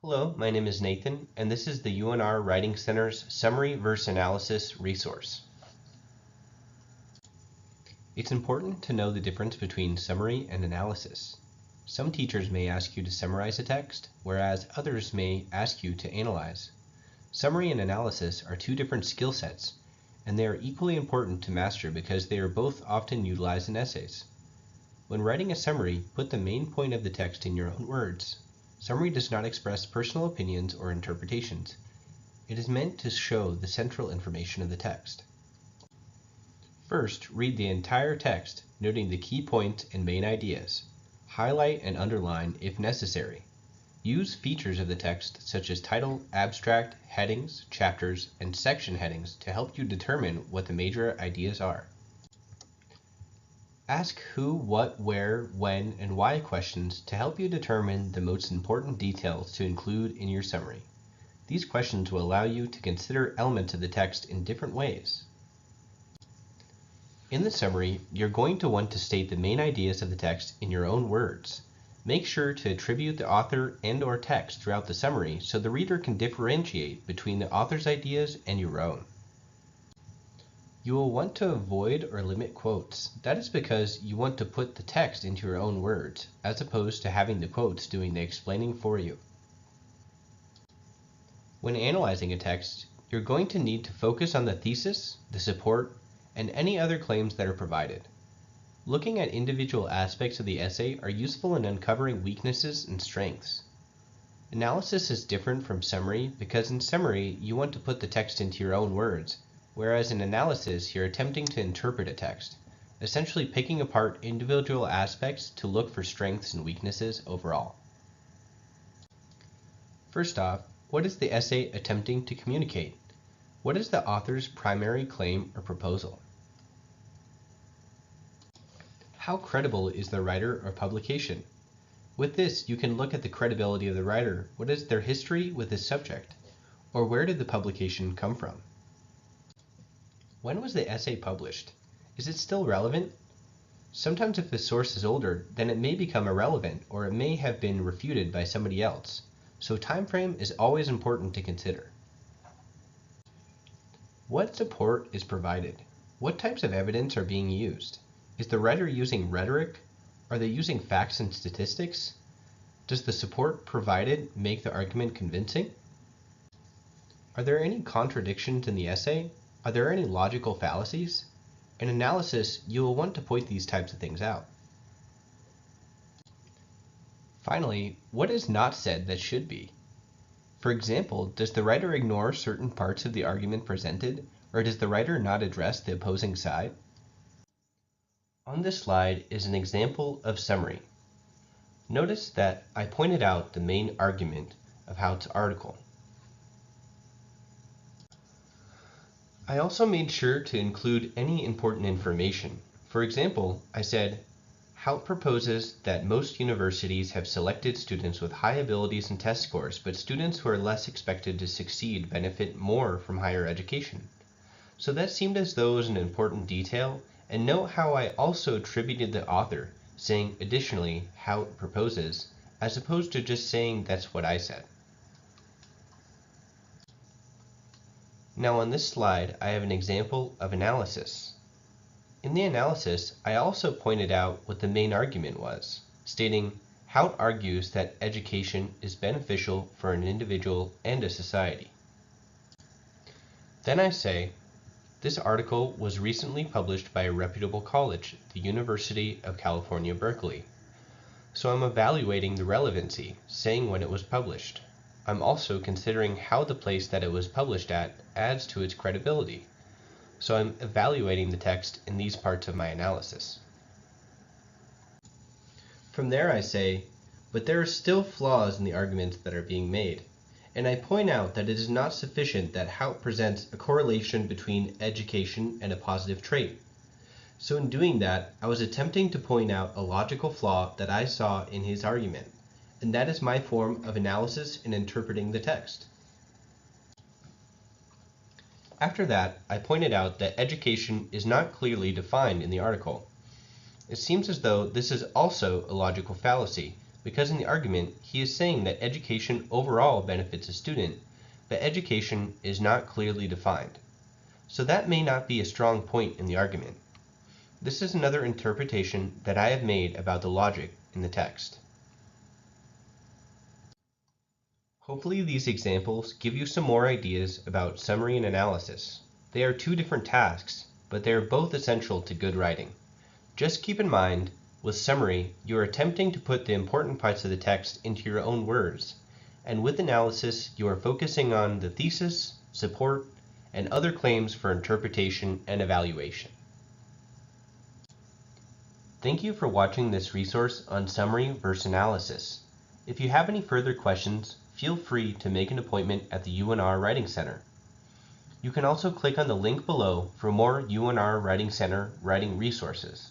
Hello, my name is Nathan, and this is the UNR Writing Center's Summary Verse Analysis resource. It's important to know the difference between summary and analysis. Some teachers may ask you to summarize a text, whereas others may ask you to analyze. Summary and analysis are two different skill sets, and they are equally important to master because they are both often utilized in essays. When writing a summary, put the main point of the text in your own words. Summary does not express personal opinions or interpretations. It is meant to show the central information of the text. First, read the entire text, noting the key points and main ideas. Highlight and underline if necessary. Use features of the text such as title, abstract, headings, chapters, and section headings to help you determine what the major ideas are. Ask who, what, where, when, and why questions to help you determine the most important details to include in your summary. These questions will allow you to consider elements of the text in different ways. In the summary, you're going to want to state the main ideas of the text in your own words. Make sure to attribute the author and/or text throughout the summary so the reader can differentiate between the author's ideas and your own. You will want to avoid or limit quotes. That is because you want to put the text into your own words, as opposed to having the quotes doing the explaining for you. When analyzing a text, you're going to need to focus on the thesis, the support, and any other claims that are provided. Looking at individual aspects of the essay are useful in uncovering weaknesses and strengths. Analysis is different from summary because in summary you want to put the text into your own words, whereas in analysis you're attempting to interpret a text, essentially picking apart individual aspects to look for strengths and weaknesses overall. First off, what is the essay attempting to communicate? What is the author's primary claim or proposal? How credible is the writer or publication? With this, you can look at the credibility of the writer. What is their history with this subject? Or where did the publication come from? When was the essay published? Is it still relevant? Sometimes if the source is older, then it may become irrelevant or it may have been refuted by somebody else. So time frame is always important to consider. What support is provided? What types of evidence are being used? Is the writer using rhetoric? Are they using facts and statistics? Does the support provided make the argument convincing? Are there any contradictions in the essay? Are there any logical fallacies? In analysis, you will want to point these types of things out. Finally, what is not said that should be? For example, does the writer ignore certain parts of the argument presented, or does the writer not address the opposing side? On this slide is an example of summary. Notice that I pointed out the main argument of Haught's article. I also made sure to include any important information. For example, I said, Haught proposes that most universities have selected students with high abilities and test scores, but students who are less expected to succeed benefit more from higher education. So that seemed as though it was an important detail, and note how I also attributed the author, saying additionally, Haught proposes, as opposed to just saying that's what I said. Now on this slide, I have an example of analysis. In the analysis, I also pointed out what the main argument was, stating, Haught argues that education is beneficial for an individual and a society. Then I say, this article was recently published by a reputable college, the University of California, Berkeley. So I'm evaluating the relevancy, saying when it was published. I'm also considering how the place that it was published at adds to its credibility. So I'm evaluating the text in these parts of my analysis. From there I say, but there are still flaws in the arguments that are being made. And I point out that it is not sufficient that Haught presents a correlation between education and a positive trait. So in doing that, I was attempting to point out a logical flaw that I saw in his argument, and that is my form of analysis in interpreting the text. After that, I pointed out that education is not clearly defined in the article. It seems as though this is also a logical fallacy, because in the argument he is saying that education overall benefits a student, but education is not clearly defined. So that may not be a strong point in the argument. This is another interpretation that I have made about the logic in the text. Hopefully these examples give you some more ideas about summary and analysis. They are two different tasks, but they are both essential to good writing. Just keep in mind, with summary, you are attempting to put the important parts of the text into your own words, and with analysis, you are focusing on the thesis, support, and other claims for interpretation and evaluation. Thank you for watching this resource on summary versus analysis. If you have any further questions, feel free to make an appointment at the UNR Writing Center. You can also click on the link below for more UNR Writing Center writing resources.